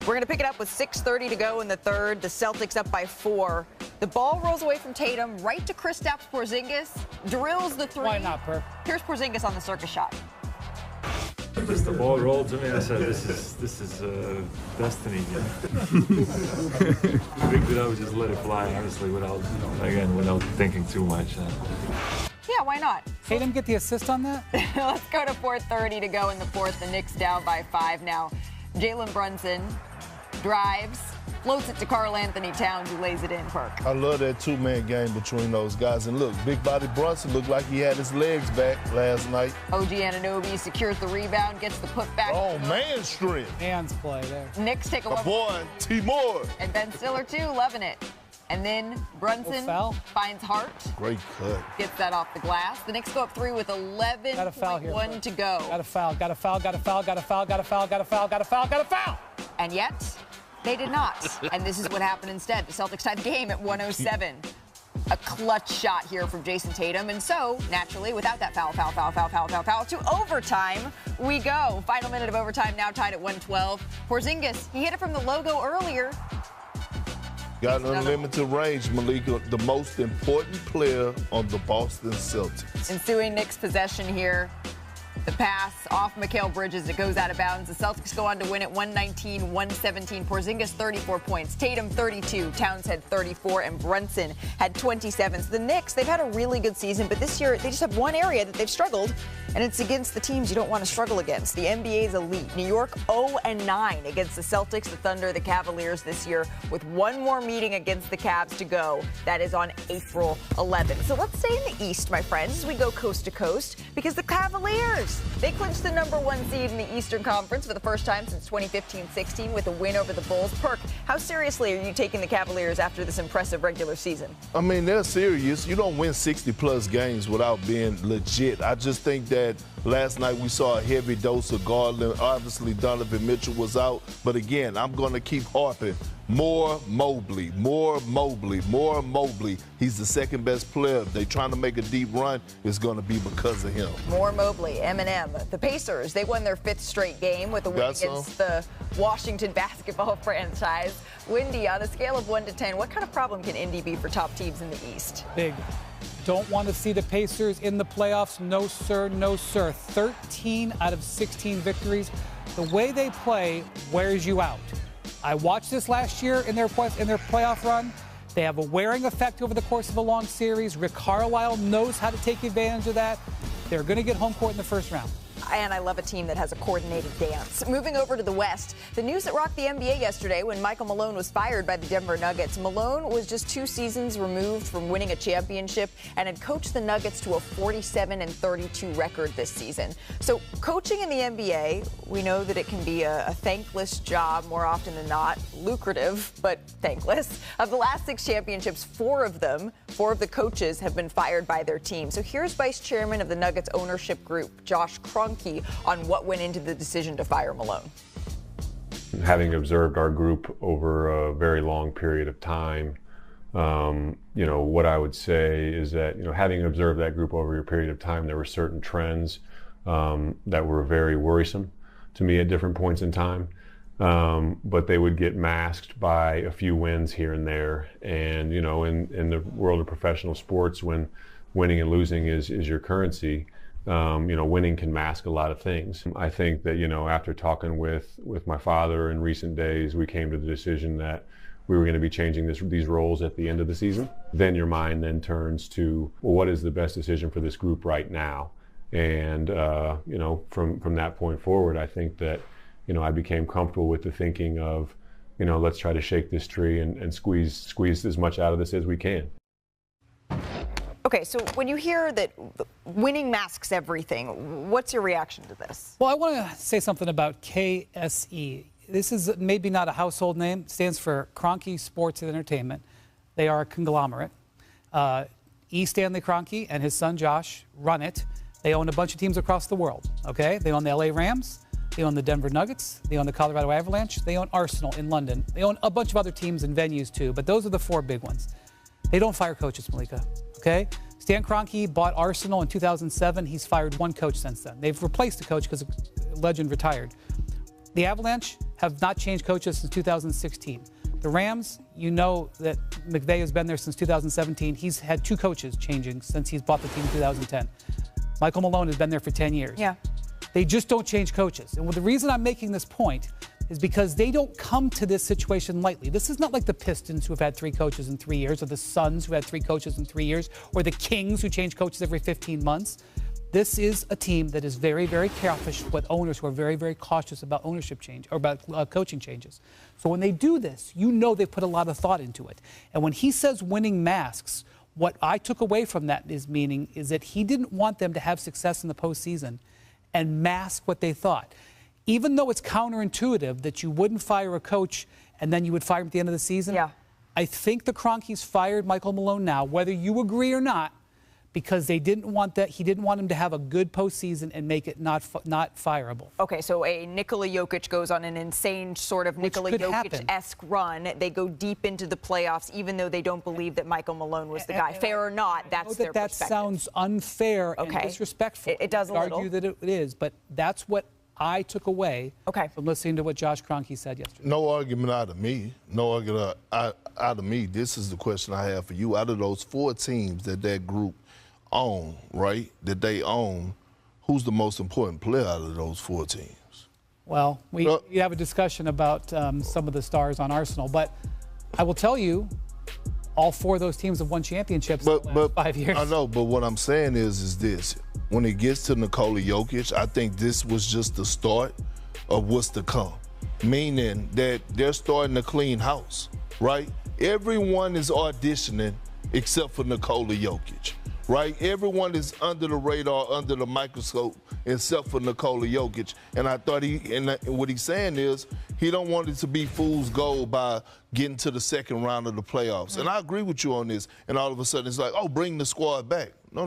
We're going to pick it up with 6:30 to go in the third. The Celtics up by 4. The ball rolls away from Tatum right to Kristaps Porzingis. Drills the three. Why not, Per? Here's Porzingis on the circus shot. As the ball rolled to me, I said, "This is destiny." I think that I would just let it fly, honestly, without thinking too much. Yeah, why not? Tatum get the assist on that? Let's go to 4:30 to go in the fourth. The Knicks down by 5 now. Jalen Brunson drives, floats it to Karl Anthony Towns, who lays it in, Perk. I love that two-man game between those guys. And look, big body Brunson looked like he had his legs back last night. OG Anunoby secures the rebound, gets the putback. Oh, man strength. Hands play there. Knicks take a My boy, Timor. And Ben Stiller, too, loving it. And then Brunson finds Hart. Great cut. Gets that off the glass. The Knicks go up 3 with 11:1 to go. Got a foul, got a foul, got a foul, got a foul, got a foul, got a foul, got a foul, got a foul. And yet, they did not. And this is what happened instead. The Celtics tied the game at 107. A clutch shot here from Jason Tatum. And so, naturally, without that foul, to overtime we go. Final minute of overtime now tied at 112. Porzingis, he hit it from the logo earlier. Got unlimited range, Malika, the most important player on the Boston Celtics. Ensuing Knicks possession here. The pass off Mikal Bridges. It goes out of bounds. The Celtics go on to win it 119-117. Porzingis 34 points. Tatum 32. Towns had 34. And Brunson had 27. So the Knicks, they've had a really good season, but this year they just have one area that they've struggled, and it's against the teams you don't want to struggle against. The NBA's elite. New York 0-9 against the Celtics, the Thunder, the Cavaliers this year, with one more meeting against the Cavs to go. That is on April 11th. So let's stay in the East, my friends, as we go coast to coast, because the Cavaliers, they clinched the #1 seed in the Eastern Conference for the first time since 2015-16 with a win over the Bulls. Perk, how seriously are you taking the Cavaliers after this impressive regular season? I mean, they're serious. You don't win 60-plus games without being legit. I just think that last night we saw a heavy dose of Garland. Obviously, Donovan Mitchell was out. But again, I'm going to keep harping. More Mobley. He's the second best player. If they're trying to make a deep run, it's going to be because of him. More Mobley, M&M. The Pacers, they won their 5th straight game with a win against the Washington basketball franchise. Windy, on a scale of 1 to 10, what kind of problem can Indy be for top teams in the East? Big. Don't want to see the Pacers in the playoffs. No, sir, no, sir. 13 out of 16 victories. The way they play wears you out. I watched this last year in their playoff run. They have a wearing effect over the course of a long series. Rick Carlisle knows how to take advantage of that. They're going to get home court in the first round. And I love a team that has a coordinated dance. Moving over to the West, the news that rocked the NBA yesterday when Michael Malone was fired by the Denver Nuggets. Malone was just 2 seasons removed from winning a championship and had coached the Nuggets to a 47-32 record this season. So coaching in the NBA, we know that it can be a thankless job more often than not. Lucrative, but thankless. Of the last 6 championships, 4 of the coaches have been fired by their team. So here's Vice Chairman of the Nuggets ownership group, Josh Kroenke, on what went into the decision to fire Malone. Having observed our group over a very long period of time, what I would say is that, having observed that group over a period of time, there were certain trends that were very worrisome to me at different points in time. But they would get masked by a few wins here and there. And, in the world of professional sports, when winning and losing is your currency, winning can mask a lot of things. I think that, after talking with my father in recent days, we came to the decision that we were going to be changing these roles at the end of the season. Then your mind then turns to, well, what is the best decision for this group right now? And, from that point forward, I think that, I became comfortable with the thinking of, let's try to shake this tree and squeeze as much out of this as we can. Okay, so when you hear that winning masks everything, what's your reaction to this? Well, I want to say something about KSE. This is maybe not a household name. It stands for Kroenke Sports and Entertainment. They are a conglomerate. E. Stanley Kroenke and his son Josh run it. They own a bunch of teams across the world, okay? They own the LA Rams. They own the Denver Nuggets. They own the Colorado Avalanche. They own Arsenal in London. They own a bunch of other teams and venues too, but those are the 4 big ones. They don't fire coaches, Malika, okay? Stan Kroenke bought Arsenal in 2007. He's fired 1 coach since then. They've replaced the coach because a legend retired. The Avalanche, have not changed coaches since 2016. The Rams, you know that McVay has been there since 2017. He's had 2 coaches changing since he's bought the team in 2010. Michael Malone has been there for 10 years. Yeah. They just don't change coaches. And the reason I'm making this point is because they don't come to this situation lightly. This is not like the Pistons, who have had 3 coaches in 3 years, or the Suns, who had 3 coaches in 3 years, or the Kings, who change coaches every 15 months. This is a team that is very, very careful with owners who are very, very cautious about ownership change or about coaching changes. So when they do this, you know they put a lot of thought into it. And when he says winning masks, what I took away from that is that he didn't want them to have success in the postseason and mask what they thought. Even though it's counterintuitive that you wouldn't fire a coach and then you would fire him at the end of the season, yeah. I think the Cronkies fired Michael Malone now, whether you agree or not, because they didn't want that. He didn't want him to have a good postseason and make it not fireable. Okay, so a Nikola Jokic goes on an insane sort of Nikola Jokic-esque run. They go deep into the playoffs, even though they don't believe that Michael Malone was the guy. Fair or not, that's their perspective. That sounds unfair and disrespectful. It does a little. I would argue that it is, but that's what I took away from listening to what Josh Kroenke said yesterday. No argument out of me. No argument out of me. This is the question I have for you. Out of those 4 teams that group own, right, that they own, who's the most important player out of those 4 teams? Well, we have a discussion about some of the stars on Arsenal, but I will tell you, all 4 of those teams have won championships in the last 5 years. I know, but what I'm saying is this. When it gets to Nikola Jokic, I think this was just the start of what's to come, meaning that they're starting to clean house, right? Everyone is auditioning except for Nikola Jokic. Right? Everyone is under the radar, under the microscope, except for Nikola Jokic. And I thought what he's saying is he don't want it to be fool's gold by getting to the second round of the playoffs. And I agree with you on this. And all of a sudden it's like, oh, bring the squad back. No.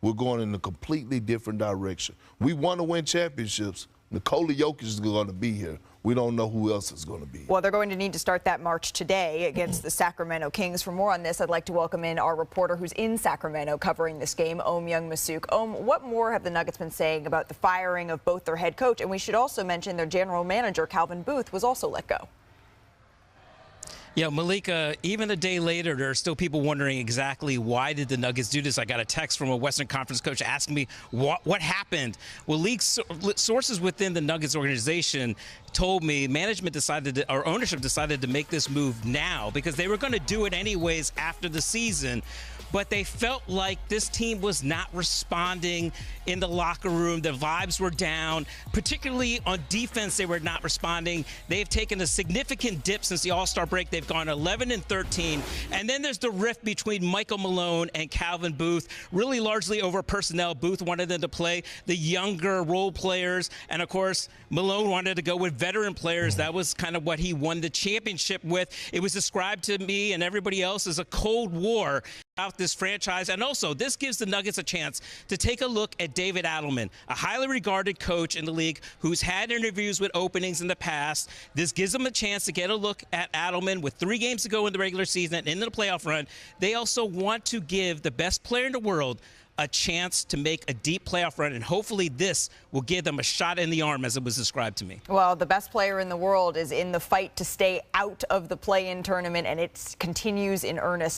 We're going in a completely different direction. We want to win championships. Nikola Jokic is going to be here. We don't know who else is going to be. Well, they're going to need to start that march today against the Sacramento Kings. For more on this, I'd like to welcome in our reporter who's in Sacramento covering this game, Young-Masuk. What more have the Nuggets been saying about the firing of both their head coach? And we should also mention their general manager, Calvin Booth, was also let go. Yeah, Malika, even a day later, there are still people wondering exactly why did the Nuggets do this. I got a text from a Western Conference coach asking me what happened. Well, sources within the Nuggets organization told me management decided or ownership decided to make this move now because they were going to do it anyways after the season. But they felt like this team was not responding in the locker room. The vibes were down. Particularly on defense, they were not responding. They've taken a significant dip since the All-Star break. They've gone 11-13. And then there's the rift between Michael Malone and Calvin Booth, really largely over personnel. Booth wanted them to play the younger role players. And, of course, Malone wanted to go with veteran players. That was kind of what he won the championship with. It was described to me and everybody else as a Cold War out this franchise. And also, this gives the Nuggets a chance to take a look at David Adelman, a highly regarded coach in the league who's had interviews with openings in the past. This gives them a chance to get a look at Adelman with 3 games to go in the regular season and in the playoff run. They also want to give the best player in the world a chance to make a deep playoff run, and hopefully this will give them a shot in the arm, as it was described to me. Well, the best player in the world is in the fight to stay out of the play-in tournament, and it continues in earnest.